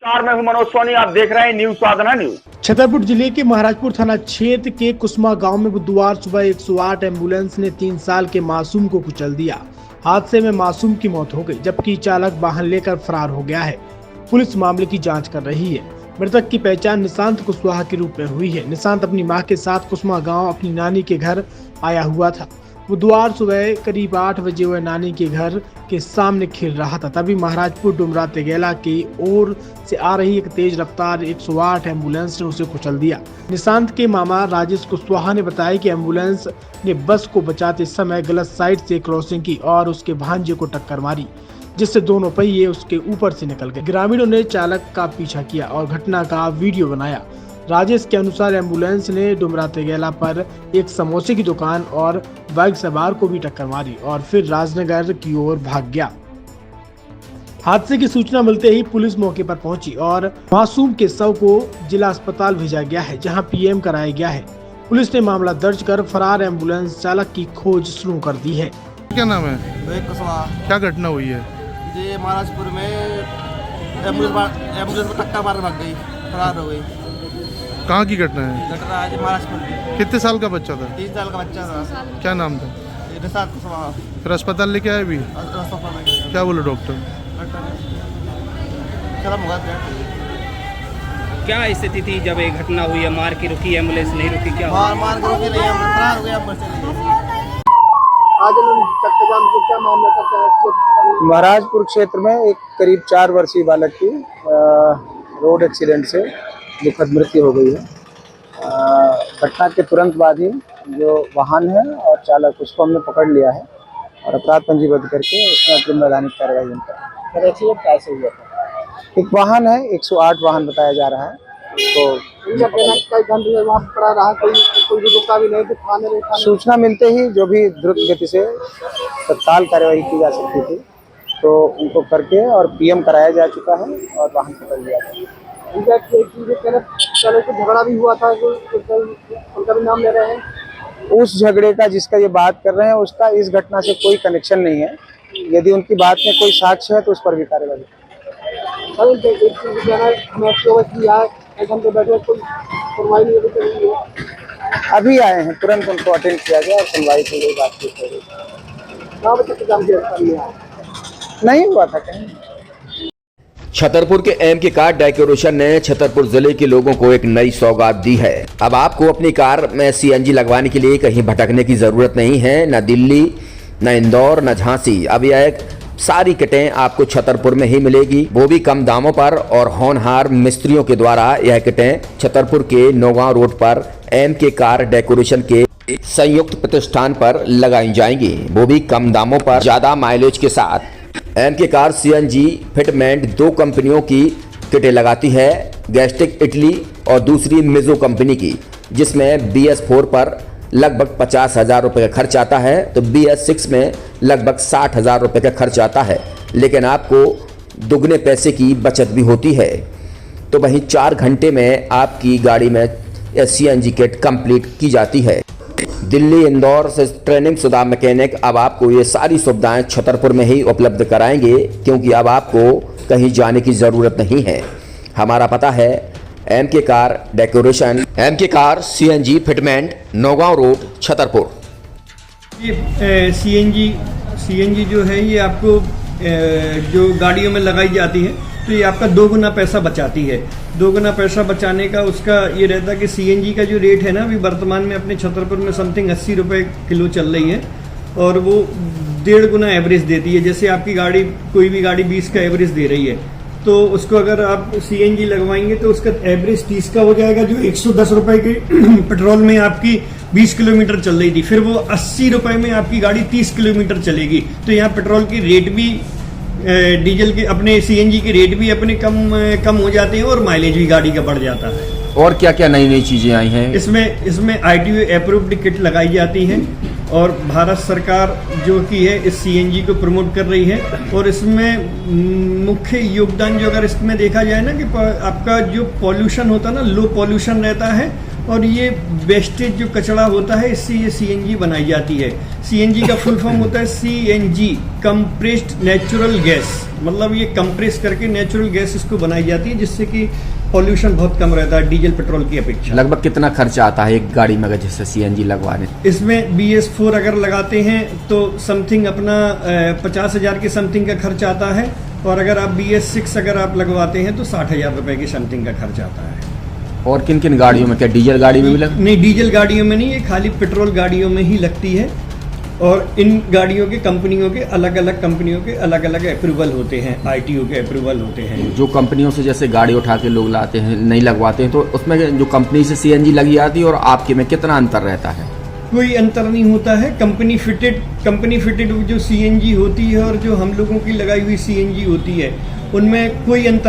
मैं हूं मनोज सोनी, आप देख रहे हैं न्यूज साधना न्यूज। छतरपुर जिले के महाराजपुर थाना क्षेत्र के कुसमा गांव में बुधवार सुबह 108 एम्बुलेंस ने 3 साल के मासूम को कुचल दिया। हादसे में मासूम की मौत हो गई, जबकि चालक वाहन लेकर फरार हो गया है। पुलिस मामले की जांच कर रही है। मृतक की पहचान निशांत कुशवाहा के रूप में हुई है। निशांत अपनी मां के साथ कुसमा गांव अपनी नानी के घर आया हुआ था। बुधवार सुबह करीब 8 बजे वह नानी के घर के सामने खेल रहा था, तभी महाराजपुर डुमरा तेगेला की ओर से आ रही एक तेज रफ्तार 108 एम्बुलेंस ने उसे कुचल दिया। निशांत के मामा राजेश कुशवाहा ने बताया कि एम्बुलेंस ने बस को बचाते समय गलत साइड से क्रॉसिंग की और उसके भांजे को टक्कर मारी, जिससे दोनों पहिए उसके ऊपर से निकल गए। ग्रामीणों ने चालक का पीछा किया और घटना का वीडियो बनाया। राजेश के अनुसार एम्बुलेंस ने डुमरा तेगेला पर एक समोसे की दुकान और बाइक सवार को भी टक्कर मारी और फिर राजनगर की ओर भाग गया। हादसे की सूचना मिलते ही पुलिस मौके पर पहुंची और मासूम के शव को जिला अस्पताल भेजा गया है, जहां पीएम कराया गया है। पुलिस ने मामला दर्ज कर फरार एम्बुलेंस चालक की खोज शुरू कर दी है। क्या नाम है? क्या घटना हुई है? ये महाराजपुर में एम्बुलेंस में टक्कर मार भाग गई, फरार हो गई। कहाँ की घटना है? घटना आज महाराजपुर की। कितने साल का बच्चा था? 3 साल का बच्चा था। क्या नाम था? निशांत कुशवाहा। फिर अस्पताल लेके आए भी? क्या बोले डॉक्टर? चरम होगा। क्या स्थिति थी जब ये घटना हुई है? मार की रुकी एम्बुलेंस नहीं रुकी? क्या मार के रुकी नहीं, फरार हो गया एम्बुलेंस। महाराजपुर क्षेत्र में एक करीब 4 वर्षीय बालक की रोड एक्सीडेंट से दुखद मृत्यु हो गई है। घटना के तुरंत बाद ही जो वाहन है और चालक उसको हमने पकड़ लिया है और अपराध पंजीबद्ध करके उसमें अग्रिम वैधानिक कार्रवाई कैसे हुआ था। एक वाहन है, 108 वाहन बताया जा रहा है। तो सूचना मिलते ही जो भी द्रुत गति से तत्काल कार्यवाही की जा सकती थी, तो उनको करके और पीएम कराया जा चुका है और वाहन पकड़ लिया गया। झगड़ा भी हुआ था, उनका भी नाम ले रहे हैं। उस झगड़े का जिसका ये बात कर रहे हैं उसका इस घटना से कोई कनेक्शन नहीं है। यदि उनकी बात में कोई साक्ष्य है तो उस पर भी कार्रवाई। अभी आए हैं, तुरंत उनको अटेंड किया गया और सुनवाई की गई, बातचीत हो गई। नहीं हुआ था कहीं। छतरपुर के एमके कार डेकोरेशन ने छतरपुर जिले के लोगों को एक नई सौगात दी है। अब आपको अपनी कार में सीएनजी लगवाने के लिए कहीं भटकने की जरूरत नहीं है, न दिल्ली, न इंदौर, न झांसी। अब यह सारी किटें आपको छतरपुर में ही मिलेगी, वो भी कम दामों पर और होनहार मिस्त्रियों के द्वारा। यह किटें छतरपुर के नौगांव रोड पर एमके कार डेकोरेशन के संयुक्त प्रतिष्ठान पर लगाई जाएंगी, वो भी कम दामों पर, ज्यादा माइलेज के साथ। एमके कार सीएनजी फिटमेंट 2 कंपनियों की किटें लगाती है, गैस्टिक इटली और दूसरी मिजो कंपनी की, जिसमें BS4 पर लगभग 50,000 रुपये का खर्च आता है, तो BS6 में लगभग 60,000 रुपये का खर्च आता है। लेकिन आपको दुगने पैसे की बचत भी होती है। तो वहीं 4 घंटे में आपकी गाड़ी में सीएनजी किट कंप्लीट की जाती है। दिल्ली, इंदौर से ट्रेनिंग शुदा मैकेनिक अब आपको ये सारी सुविधाएं छतरपुर में ही उपलब्ध कराएंगे, क्योंकि अब आपको कहीं जाने की ज़रूरत नहीं है। हमारा पता है MK car decoration, MK car CNG fitment, Naugaon road, Chhatarpur. ये सीएनजी जो है ये आपको जो गाड़ियों में लगाई जाती है, तो ये आपका 2 गुना पैसा बचाती है। 2 गुना पैसा बचाने का उसका ये रहता है कि सीएनजी का जो रेट है ना, अभी वर्तमान में अपने छतरपुर में समथिंग 80 रुपये किलो चल रही है और वो 1.5 गुना एवरेज देती है। जैसे आपकी गाड़ी, कोई भी गाड़ी 20 का एवरेज दे रही है, तो उसको अगर आप सीएनजी लगवाएंगे तो उसका एवरेज 30 का हो जाएगा। जो 110 रुपये के पेट्रोल में आपकी 20 किलोमीटर चल रही थी, फिर वो 80 रुपये में आपकी गाड़ी 30 किलोमीटर चलेगी। तो यहाँ पेट्रोल की रेट भी, डीजल के, अपने सीएनजी के रेट भी अपने कम हो जाते हैं और माइलेज भी गाड़ी का बढ़ जाता है। और क्या क्या नई चीजें आई हैं? इसमें ITO अप्रूव्ड किट लगाई जाती है और भारत सरकार जो की है इस सीएनजी को प्रमोट कर रही है। और इसमें मुख्य योगदान जो अगर इसमें देखा जाए ना, कि आपका जो पॉल्यूशन होता है ना, लो पॉल्यूशन रहता है और ये वेस्टेज जो कचरा होता है इससे ये सीएनजी बनाई जाती है। सीएनजी का फुल फॉर्म होता है सीएनजी, कंप्रेस्ड नेचुरल गैस, मतलब ये कंप्रेस करके नेचुरल गैस इसको बनाई जाती है, जिससे कि पॉल्यूशन बहुत कम रहता है डीजल पेट्रोल की अपेक्षा। लगभग कितना खर्चा आता है एक गाड़ी में अगर जैसे सीएनजी लगवाने? इसमें BS4 अगर लगाते हैं तो समथिंग अपना 50,000 के समथिंग का खर्च आता है, और अगर आप BS6 अगर आप लगवाते हैं तो 60,000 रुपए की समथिंग का खर्च आता है। और किन किन गाड़ियों में, क्या डीजल गाड़ी में भी लग? नहीं, डीजल गाड़ियों में नहीं, ये खाली पेट्रोल गाड़ियों में ही लगती है। और इन गाड़ियों के कंपनियों के अलग अलग कंपनियों के अलग अलग अप्रूवल होते हैं, ITO के अप्रूवल होते हैं। जो कंपनियों से जैसे गाड़ी उठा के लोग लाते हैं, नहीं लगवाते हैं, तो उसमें जो कंपनी से सीएनजी लगी जाती है और आपके में कितना अंतर रहता है? कोई अंतर नहीं होता है। कंपनी फिटेड जो सीएनजी होती है और जो हम लोगों की लगाई हुई सीएनजी होती है, उनमें कोई अंतर